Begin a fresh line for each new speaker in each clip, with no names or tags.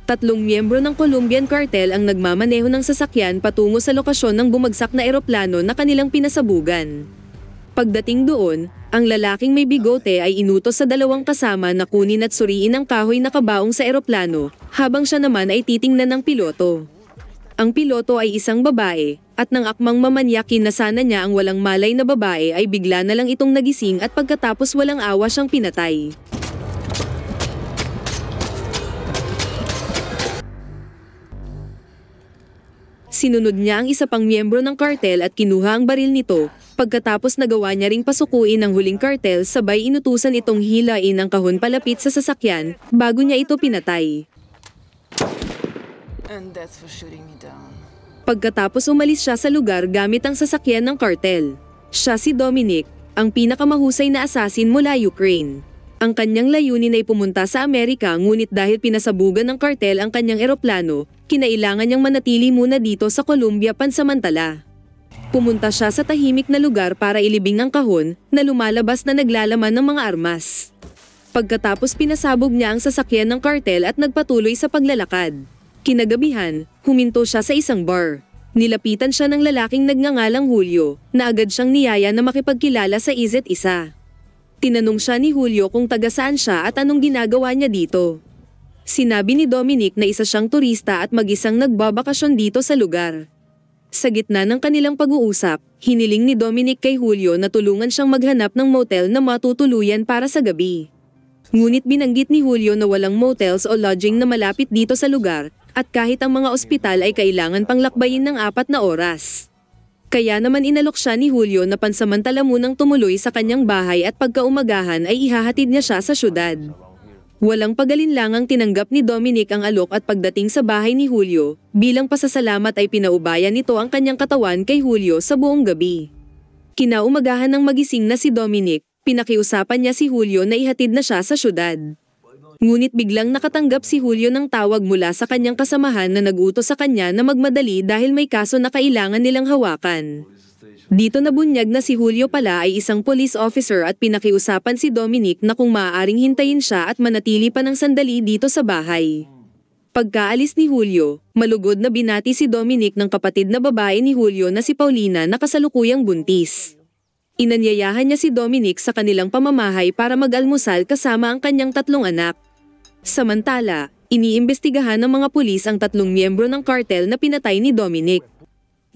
Tatlong miyembro ng Colombian cartel ang nagmamaneho ng sasakyan patungo sa lokasyon ng bumagsak na eroplano na kanilang pinasabugan. Pagdating doon, ang lalaking may bigote ay inutos sa dalawang kasama na kunin at suriin ang kahoy na kabaong sa eroplano, habang siya naman ay titingnan ng piloto. Ang piloto ay isang babae, at nang akmang mamanyakin na sana niya ang walang malay na babae ay bigla na lang itong nagising at pagkatapos walang awa siyang pinatay. Sinunod niya ang isa pang miyembro ng kartel at kinuha ang baril nito, pagkatapos nagawa niya ring pasukuin ang huling kartel sabay inutusan itong hilain ang kahon palapit sa sasakyan bago niya ito pinatay.
And that's for shooting me down.
Pagkatapos umalis siya sa lugar gamit ang sasakyan ng kartel. Siya si Dominic, ang pinakamahusay na assassin mula Ukraine. Ang kanyang layunin ay pumunta sa Amerika ngunit dahil pinasabugan ng kartel ang kanyang eroplano, kinailangan niyang manatili muna dito sa Colombia pansamantala. Pumunta siya sa tahimik na lugar para ilibing ang kahon na lumalabas na naglalaman ng mga armas. Pagkatapos pinasabog niya ang sasakyan ng kartel at nagpatuloy sa paglalakad. Kinagabihan, huminto siya sa isang bar. Nilapitan siya ng lalaking nagngangalang Julio, na agad siyang niyaya na makipagkilala sa isa't isa. Tinanong siya ni Julio kung taga saan siya at anong ginagawa niya dito. Sinabi ni Dominic na isa siyang turista at mag-isang nagbabakasyon dito sa lugar. Sa gitna ng kanilang pag-uusap, hiniling ni Dominic kay Julio na tulungan siyang maghanap ng motel na matutuluyan para sa gabi. Ngunit binanggit ni Julio na walang motels o lodging na malapit dito sa lugar, at kahit ang mga ospital ay kailangan pang lakbayin ng 4 na oras. Kaya naman inalok siya ni Julio na pansamantala munang tumuloy sa kanyang bahay at pagkaumagahan ay ihahatid niya siya sa syudad. Walang pagalinlangang tinanggap ni Dominic ang alok at pagdating sa bahay ni Julio, bilang pasasalamat ay pinaubayan nito ang kanyang katawan kay Julio sa buong gabi. Kinaumagahan ng magising na si Dominic, pinakiusapan niya si Julio na ihatid na siya sa syudad. Ngunit biglang nakatanggap si Julio ng tawag mula sa kanyang kasamahan na nag-utos sa kanya na magmadali dahil may kaso na kailangan nilang hawakan. Dito nabunyag na si Julio pala ay isang police officer at pinakiusapan si Dominic na kung maaaring hintayin siya at manatili pa ng sandali dito sa bahay. Pagkaalis ni Julio, malugod na binati si Dominic ng kapatid na babae ni Julio na si Paulina na kasalukuyang buntis. Inanyayahan niya si Dominic sa kanilang pamamahay para mag-almusal kasama ang kanyang 3 anak. Samantala, iniimbestigahan ng mga pulis ang 3 miyembro ng kartel na pinatay ni Dominic.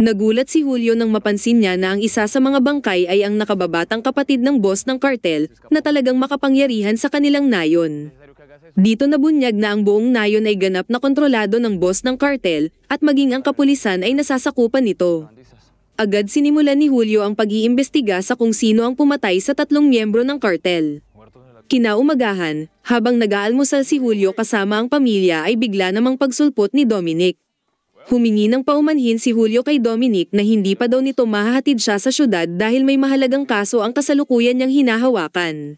Nagulat si Julio nang mapansin niya na ang isa sa mga bangkay ay ang nakababatang kapatid ng boss ng kartel na talagang makapangyarihan sa kanilang nayon. Dito nabunyag na ang buong nayon ay ganap na kontrolado ng boss ng kartel at maging ang kapulisan ay nasasakupan nito. Agad sinimulan ni Julio ang pag-iimbestiga sa kung sino ang pumatay sa 3 miyembro ng kartel. Kinaumagahan, habang nag-aalmusal si Julio kasama ang pamilya ay bigla namang pagsulpot ni Dominic. Humingi ng paumanhin si Julio kay Dominic na hindi pa daw nito mahahatid siya sa syudad dahil may mahalagang kaso ang kasalukuyan niyang hinahawakan.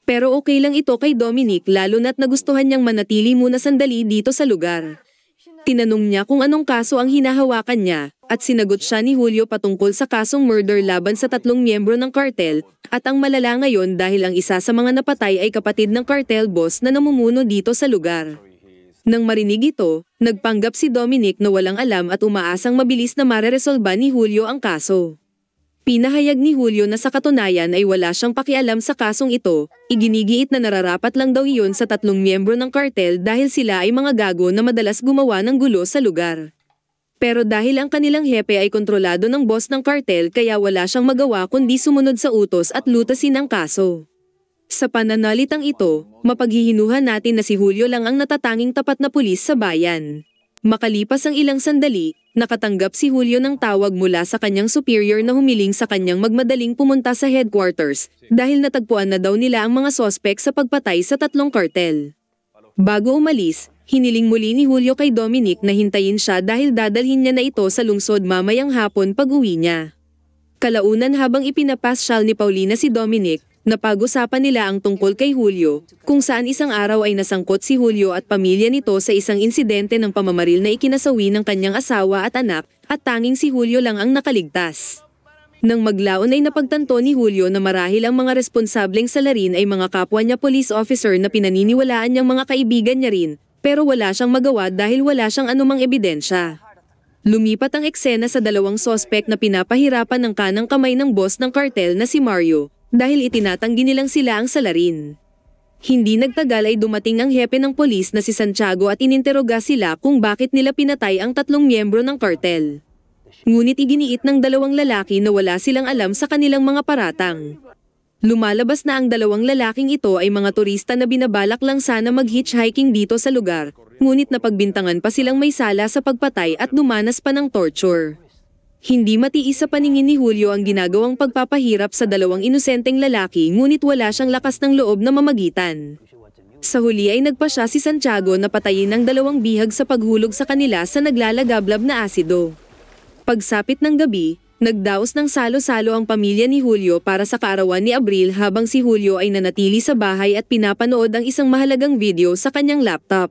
Pero okay lang ito kay Dominic lalo na't nagustuhan niyang manatili muna sandali dito sa lugar. Tinanong niya kung anong kaso ang hinahawakan niya, at sinagot siya ni Julio patungkol sa kasong murder laban sa 3 miyembro ng kartel, at ang malala ngayon dahil ang isa sa mga napatay ay kapatid ng kartel boss na namumuno dito sa lugar. Nang marinig ito, nagpanggap si Dominic na walang alam at umaasang mabilis na mareresolba ni Julio ang kaso. Pinahayag ni Julio na sa katunayan ay wala siyang pakialam sa kasong ito, iginigiit na nararapat lang daw iyon sa 3 miyembro ng kartel dahil sila ay mga gago na madalas gumawa ng gulo sa lugar. Pero dahil ang kanilang hepe ay kontrolado ng boss ng kartel kaya wala siyang magawa kundi sumunod sa utos at lutasin ang kaso. Sa pananalitang ito, mapaghihinuhan natin na si Julio lang ang natatanging tapat na pulis sa bayan. Makalipas ang ilang sandali, nakatanggap si Julio ng tawag mula sa kanyang superior na humiling sa kanyang magmadaling pumunta sa headquarters dahil natagpuan na daw nila ang mga sospek sa pagpatay sa 3 kartel. Bago umalis, hiniling muli ni Julio kay Dominic na hintayin siya dahil dadalhin niya na ito sa lungsod mamayang hapon pag-uwi niya. Kalaunan habang ipinapasyal ni Paulina si Dominic, napag-usapan nila ang tungkol kay Julio, kung saan isang araw ay nasangkot si Julio at pamilya nito sa isang insidente ng pamamaril na ikinasawi ng kanyang asawa at anak, at tanging si Julio lang ang nakaligtas. Nang maglaon ay napagtanto ni Julio na marahil ang mga responsableng salarin ay mga kapwa niya police officer na pinaniniwalaan niyang mga kaibigan niya rin, Pero wala siyang magawa dahil wala siyang anumang ebidensya. Lumipat ang eksena sa dalawang sospek na pinapahirapan ng kanang kamay ng boss ng kartel na si Mario dahil itinatanggi nilang sila ang salarin. Hindi nagtagal ay dumating ang hepe ng polis na si Santiago at ininteroga sila kung bakit nila pinatay ang 3 miyembro ng kartel. Ngunit iginiit ng dalawang lalaki na wala silang alam sa kanilang mga paratang. Lumalabas na ang dalawang lalaking ito ay mga turista na binabalak lang sana mag-hitchhiking dito sa lugar, ngunit napagbintangan pa silang may sala sa pagpatay at dumanas pa ng torture. Hindi matiis sa paningin ni Julio ang ginagawang pagpapahirap sa dalawang inosenteng lalaki ngunit wala siyang lakas ng loob na mamagitan. Sa huli ay nagpa siya si Santiago na patayin ng 2 bihag sa paghulog sa kanila sa naglalagablab na asido. Pagsapit ng gabi, nagdaos ng salo-salo ang pamilya ni Julio para sa kaarawan ni Abril habang si Julio ay nanatili sa bahay at pinapanood ang isang mahalagang video sa kanyang laptop.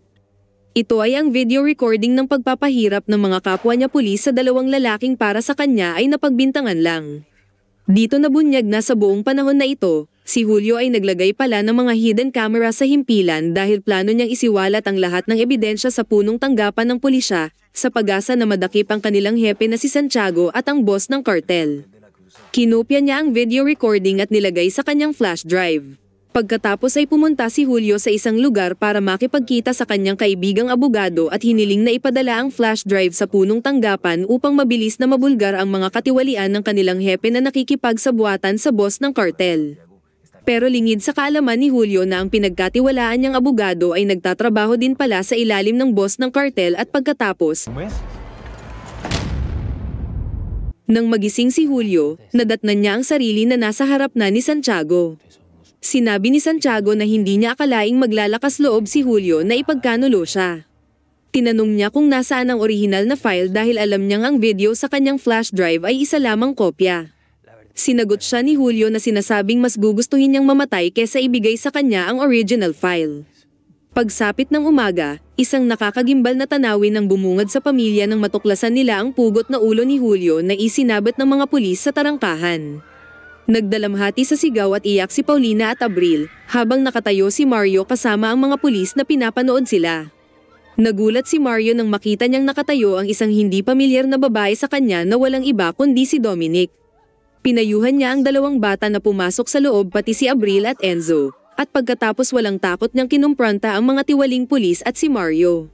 Ito ay ang video recording ng pagpapahirap ng mga kapwa niya pulis sa 2 lalaking para sa kanya ay napagbintangan lang. Dito nabunyag na sa buong panahon na ito, si Julio ay naglagay pala ng mga hidden camera sa himpilan dahil plano niyang isiwalat ang lahat ng ebidensya sa punong tanggapan ng pulisya sa pag-asa na madakip ang kanilang hepe na si Santiago at ang boss ng kartel. Kinopya niya ang video recording at nilagay sa kanyang flash drive. Pagkatapos ay pumunta si Julio sa isang lugar para makipagkita sa kanyang kaibigang abogado at hiniling na ipadala ang flash drive sa punong tanggapan upang mabilis na mabulgar ang mga katiwalian ng kanilang hepe na nakikipagsabuatan sa boss ng kartel. Pero lingid sa kaalaman ni Julio na ang pinagkatiwalaan niyang abogado ay nagtatrabaho din pala sa ilalim ng boss ng kartel at pagkatapos, nang magising si Julio, nadatnan niya ang sarili na nasa harap na ni Santiago. Sinabi ni Santiago na hindi niya akalaing maglalakas loob si Julio na ipagkanulo siya. Tinanong niya kung nasaan ang orihinal na file dahil alam niyang ang video sa kanyang flash drive ay isa lamang kopya. Sinagot siya ni Julio na sinasabing mas gugustuhin niyang mamatay kesa ibigay sa kanya ang original file. Pagsapit ng umaga, isang nakakagimbal na tanawin ang bumungad sa pamilya nang matuklasan nila ang pugot na ulo ni Julio na isinabit ng mga pulis sa tarangkahan. Nagdalamhati sa sigaw at iyak si Paulina at Abril, habang nakatayo si Mario kasama ang mga pulis na pinapanood sila. Nagulat si Mario nang makita niyang nakatayo ang isang hindi pamilyar na babae sa kanya na walang iba kundi si Dominic. Pinayuhan niya ang 2 bata na pumasok sa loob pati si Abril at Enzo, at pagkatapos walang takot niyang kinumpronta ang mga tiwaling pulis at si Mario.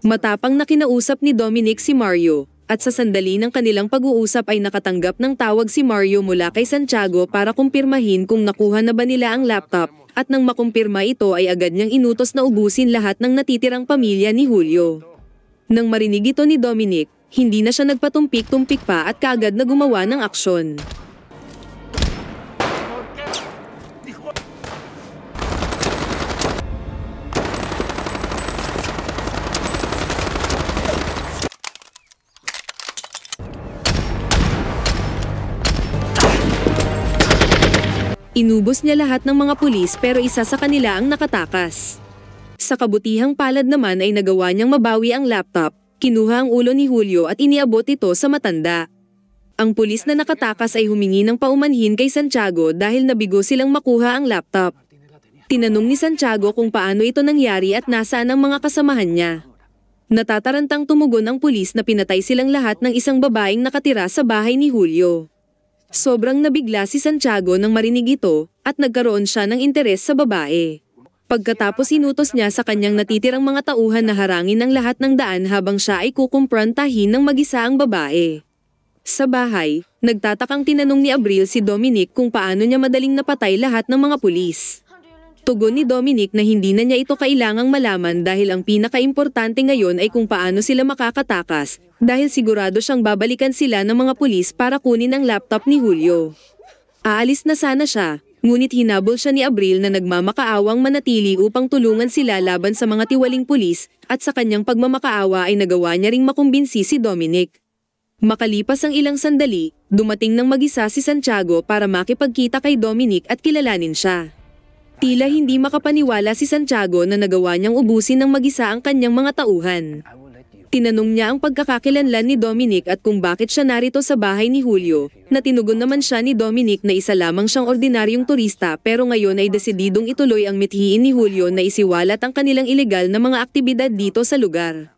Matapang na kinausap ni Dominic si Mario. At sa sandali ng kanilang pag-uusap ay nakatanggap ng tawag si Mario mula kay Santiago para kumpirmahin kung nakuha na ba nila ang laptop, at nang makumpirma ito ay agad niyang inutos na ubusin lahat ng natitirang pamilya ni Julio. Nang marinig ito ni Dominic, hindi na siya nagpatumpik-tumpik pa at kaagad na gumawa ng aksyon. Inubos niya lahat ng mga pulis pero isa sa kanila ang nakatakas. Sa kabutihang palad naman ay nagawa niyang mabawi ang laptop, kinuha ang ulo ni Julio at iniabot ito sa matanda. Ang pulis na nakatakas ay humingi ng paumanhin kay Santiago dahil nabigo silang makuha ang laptop. Tinanong ni Santiago kung paano ito nangyari at nasaan ang mga kasamahan niya. Natatarantang tumugon ang pulis na pinatay silang lahat ng isang babaeng nakatira sa bahay ni Julio. Sobrang nabigla si Santiago nang marinig ito at nagkaroon siya ng interes sa babae. Pagkatapos inutos niya sa kanyang natitirang mga tauhan na harangin ang lahat ng daan habang siya ay kukumprontahin ng mag-isa ang babae. Sa bahay, nagtatakang tinanong ni Abril si Dominic kung paano niya madaling napatay lahat ng mga pulis. Tugon ni Dominic na hindi na niya ito kailangang malaman dahil ang pinakaimportante ngayon ay kung paano sila makakatakas, dahil sigurado siyang babalikan sila ng mga pulis para kunin ang laptop ni Julio. Aalis na sana siya, ngunit hinabol siya ni Abril na nagmamakaawang manatili upang tulungan sila laban sa mga tiwaling pulis, at sa kanyang pagmamakaawa ay nagawa niya ring makumbinsi si Dominic. Makalipas ang ilang sandali, dumating ng mag-isa si Santiago para makipagkita kay Dominic at kilalanin siya. Tila hindi makapaniwala si Santiago na nagawa niyang ubusin ng mag-isa ang kanyang mga tauhan. Tinanong niya ang pagkakakilanlan ni Dominic at kung bakit siya narito sa bahay ni Julio, na tinugon naman siya ni Dominic na isa lamang siyang ordinaryong turista pero ngayon ay desididong ituloy ang mithiin ni Julio na isiwalat ang kanilang ilegal na mga aktibidad dito sa lugar.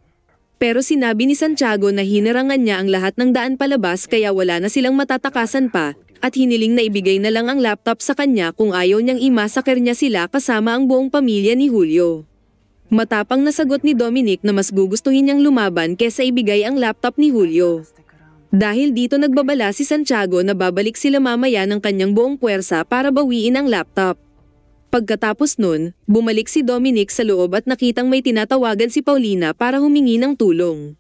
Pero sinabi ni Santiago na hinarangan niya ang lahat ng daan palabas kaya wala na silang matatakasan pa, at hiniling na ibigay na lang ang laptop sa kanya kung ayaw niyang imasaker niya sila kasama ang buong pamilya ni Julio. Matapang na sagot ni Dominic na mas gugustuhin niyang lumaban kesa ibigay ang laptop ni Julio. Dahil dito nagbabala si Santiago na babalik sila mamaya ng kanyang buong puwersa para bawiin ang laptop. Pagkatapos nun, bumalik si Dominic sa loob at nakitang may tinatawagan si Paulina para humingi ng tulong.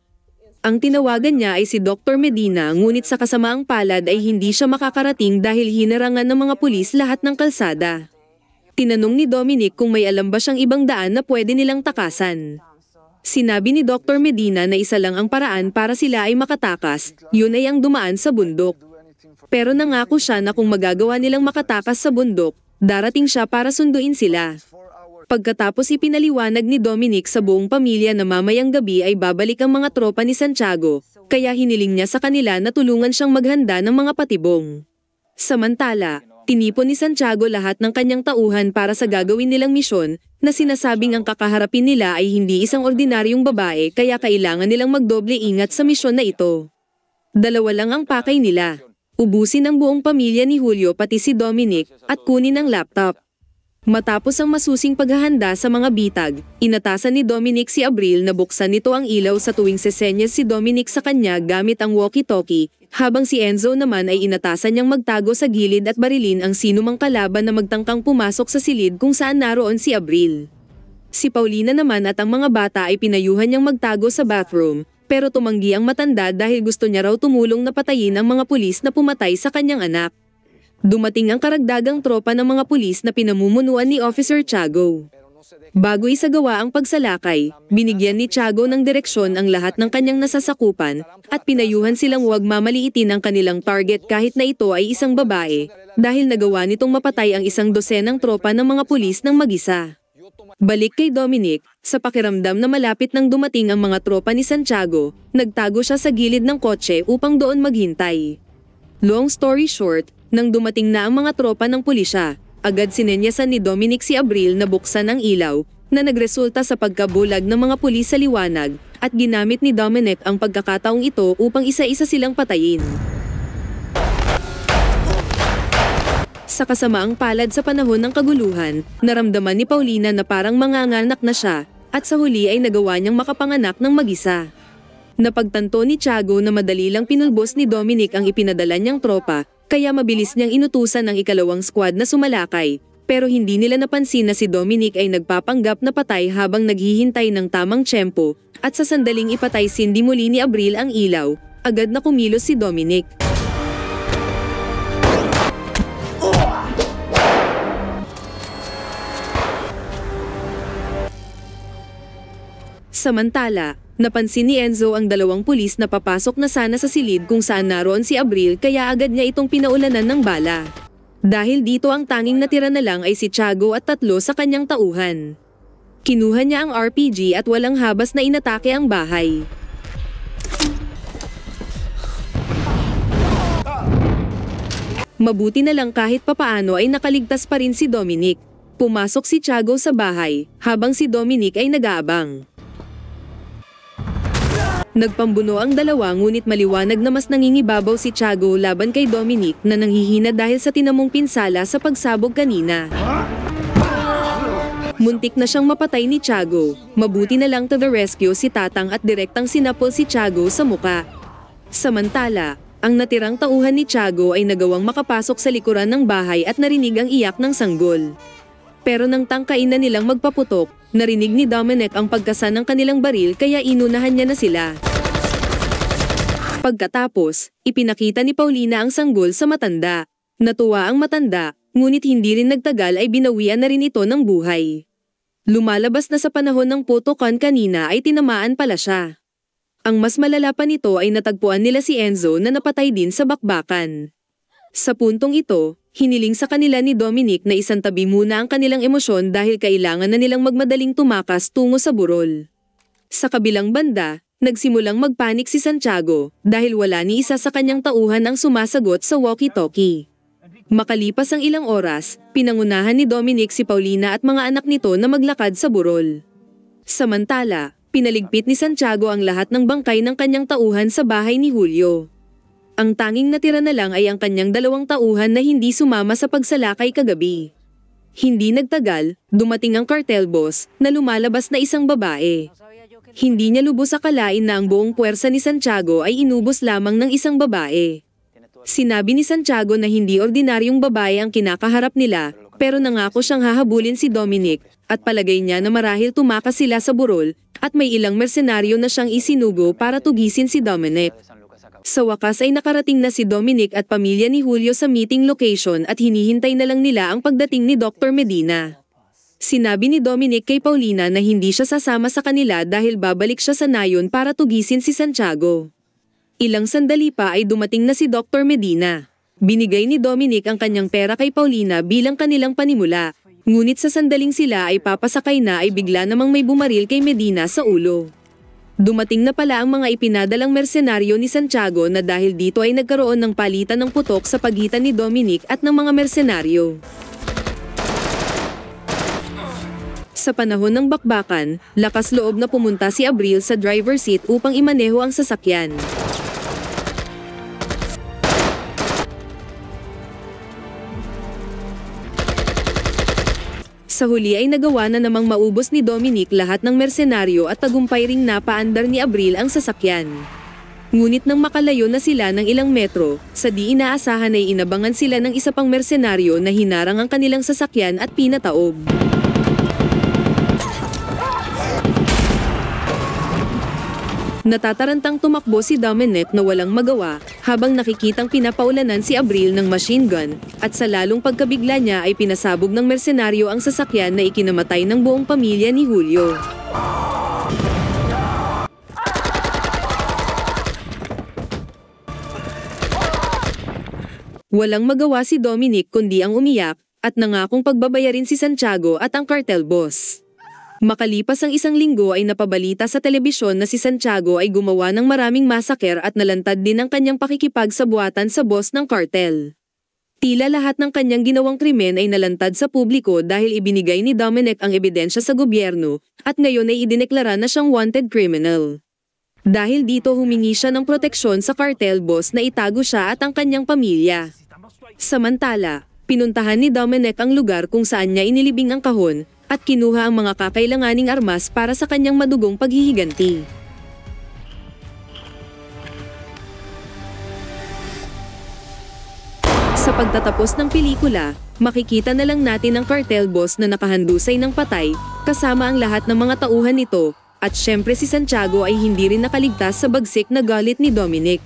Ang tinawagan niya ay si Dr. Medina ngunit sa kasamaang palad ay hindi siya makakarating dahil hinarangan ng mga pulis lahat ng kalsada. Tinanong ni Dominic kung may alam ba siyang ibang daan na pwede nilang takasan. Sinabi ni Dr. Medina na isa lang ang paraan para sila ay makatakas, yun ay ang dumaan sa bundok. Pero nangako siya na kung magagawa nilang makatakas sa bundok, darating siya para sunduin sila. Pagkatapos ipinaliwanag ni Dominic sa buong pamilya na mamayang gabi ay babalik ang mga tropa ni Santiago, kaya hiniling niya sa kanila na tulungan siyang maghanda ng mga patibong. Samantala, tinipon ni Santiago lahat ng kanyang tauhan para sa gagawin nilang misyon, na sinasabing ang kakaharapin nila ay hindi isang ordinaryong babae kaya kailangan nilang magdoble ingat sa misyon na ito. Dalawa lang ang pakay nila. Ubusin ang buong pamilya ni Julio pati si Dominic at kunin ang laptop. Matapos ang masusing paghahanda sa mga bitag, inatasan ni Dominic si Abril na buksan nito ang ilaw sa tuwing sesenyas si Dominic sa kanya gamit ang walkie-talkie, habang si Enzo naman ay inatasan niyang magtago sa gilid at barilin ang sinumang kalaban na magtangkang pumasok sa silid kung saan naroon si Abril. Si Paulina naman at ang mga bata ay pinayuhan niyang magtago sa bathroom, pero tumanggi ang matanda dahil gusto niya raw tumulong na patayin ang mga pulis na pumatay sa kanyang anak. Dumating ang karagdagang tropa ng mga pulis na pinamumunuan ni Officer Tiago. Bago isagawa ang pagsalakay, binigyan ni Tiago ng direksyon ang lahat ng kanyang nasasakupan at pinayuhan silang huwag mamaliitin ang kanilang target kahit na ito ay isang babae, dahil nagawa nitong mapatay ang 12 tropa ng mga pulis ng mag-isa. Balik kay Dominic, sa pakiramdam na malapit nang dumating ang mga tropa ni Santiago, nagtago siya sa gilid ng kotse upang doon maghintay. Long story short, nang dumating na ang mga tropa ng pulisya, agad sinenyasan ni Dominic si Abril na buksan ang ilaw, na nagresulta sa pagkabulag ng mga pulis sa liwanag, at ginamit ni Dominic ang pagkakataong ito upang isa-isa silang patayin. Sa kasamaang palad sa panahon ng kaguluhan, naramdaman ni Paulina na parang manganganak na siya, at sa huli ay nagawa niyang makapanganak ng mag-isa. Napagtanto ni Tiago na madali lang pinulbos ni Dominic ang ipinadala niyang tropa, kaya mabilis niyang inutusan ang ikalawang squad na sumalakay, pero hindi nila napansin na si Dominic ay nagpapanggap na patay habang naghihintay ng tamang tiyempo, at sa sandaling ipatay sindi muli ni Abril ang ilaw, agad na kumilos si Dominic. Samantala, napansin ni Enzo ang 2 pulis na papasok na sana sa silid kung saan naroon si Abril kaya agad niya itong pinaulanan ng bala. Dahil dito ang tanging natira na lang ay si Tiago at 3 sa kanyang tauhan. Kinuha niya ang RPG at walang habas na inatake ang bahay. Mabuti na lang kahit papaano ay nakaligtas pa rin si Dominic. Pumasok si Tiago sa bahay, habang si Dominic ay nag-aabang. Nagpambuno ang 2 ngunit maliwanag na mas nangingibabaw si Tiago laban kay Dominic na nanghihina dahil sa tinamong pinsala sa pagsabog kanina. Muntik na siyang mapatay ni Tiago, mabuti na lang to the rescue si Tatang at direktang sinapol si Tiago sa muka. Samantala, ang natirang tauhan ni Tiago ay nagawang makapasok sa likuran ng bahay at narinig ang iyak ng sanggol. Pero nang tangkain na nilang magpaputok, narinig ni Dominic ang pagkasa ng kanilang baril kaya inunahan niya na sila. Pagkatapos, ipinakita ni Paulina ang sanggol sa matanda. Natuwa ang matanda, ngunit hindi rin nagtagal ay binawian na rin ito ng buhay. Lumalabas na sa panahon ng putukan kanina ay tinamaan pala siya. Ang mas malala pa nito ay natagpuan nila si Enzo na napatay din sa bakbakan. Sa puntong ito, hiniling sa kanila ni Dominic na isantabi muna ang kanilang emosyon dahil kailangan na nilang magmadaling tumakas tungo sa burol. Sa kabilang banda, Nagsimulang magpanik si Santiago dahil wala ni isa sa kanyang tauhan ang sumasagot sa walkie-talkie. Makalipas ang ilang oras, pinangunahan ni Dominic si Paulina at mga anak nito na maglakad sa burol. Samantala, pinaligpit ni Santiago ang lahat ng bangkay ng kanyang tauhan sa bahay ni Julio. Ang tanging natira na lang ay ang kanyang 2 tauhan na hindi sumama sa pagsalakay kagabi. Hindi nagtagal, dumating ang cartel boss na lumalabas na isang babae. Hindi niya lubos akalain na ang buong puwersa ni Santiago ay inubos lamang ng isang babae. Sinabi ni Santiago na hindi ordinaryong babae ang kinakaharap nila, pero nangako siyang hahabulin si Dominic, at palagay niya na marahil tumakas sila sa burol, at may ilang mersenaryo na siyang isinugo para tugisin si Dominic. Sa wakas ay nakarating na si Dominic at pamilya ni Julio sa meeting location at hinihintay na lang nila ang pagdating ni Dr. Medina. Sinabi ni Dominic kay Paulina na hindi siya sasama sa kanila dahil babalik siya sa nayon para tugisin si Santiago. Ilang sandali pa ay dumating na si Dr. Medina. Binigay ni Dominic ang kanyang pera kay Paulina bilang kanilang panimula. Ngunit sa sandaling sila ay papasakay na ay bigla namang may bumaril kay Medina sa ulo. Dumating na pala ang mga ipinadalang mersenaryo ni Santiago na dahil dito ay nagkaroon ng palitan ng putok sa pagitan ni Dominic at ng mga mersenaryo. Sa panahon ng bakbakan, lakas loob na pumunta si Abril sa driver's seat upang imaneho ang sasakyan. Sa huli ay nagawa na namang maubos ni Dominic lahat ng mersenaryo at tagumpay ring napaandar ni Abril ang sasakyan. Ngunit nang makalayo na sila ng ilang metro, sa di inaasahan ay inabangan sila ng isa pang mersenaryo na hinarang ang kanilang sasakyan at pinataob. Natatarantang tumakbo si Dominic na walang magawa habang nakikitang pinapaulanan si Abril ng machine gun at sa lalong pagkabigla niya ay pinasabog ng mersenaryo ang sasakyan na ikinamatay ng buong pamilya ni Julio. Walang magawa si Dominic kundi ang umiyak at nangakong pagbabayarin si Santiago at ang cartel boss. Makalipas ang isang linggo ay napabalita sa telebisyon na si Santiago ay gumawa ng maraming masaker at nalantad din ang kanyang pakikipagsabuatan sa boss ng cartel. Tila lahat ng kanyang ginawang krimen ay nalantad sa publiko dahil ibinigay ni Dominic ang ebidensya sa gobyerno at ngayon ay idineklara na siyang wanted criminal. Dahil dito humingi siya ng proteksyon sa cartel boss na itago siya at ang kanyang pamilya. Samantala, pinuntahan ni Dominic ang lugar kung saan niya inilibing ang kahon at kinuha ang mga kakailanganing armas para sa kanyang madugong paghihiganti. Sa pagtatapos ng pelikula, makikita na lang natin ang cartel boss na nakahandusay ng patay, kasama ang lahat ng mga tauhan nito, at syempre si Santiago ay hindi rin nakaligtas sa bagsik na galit ni Dominic.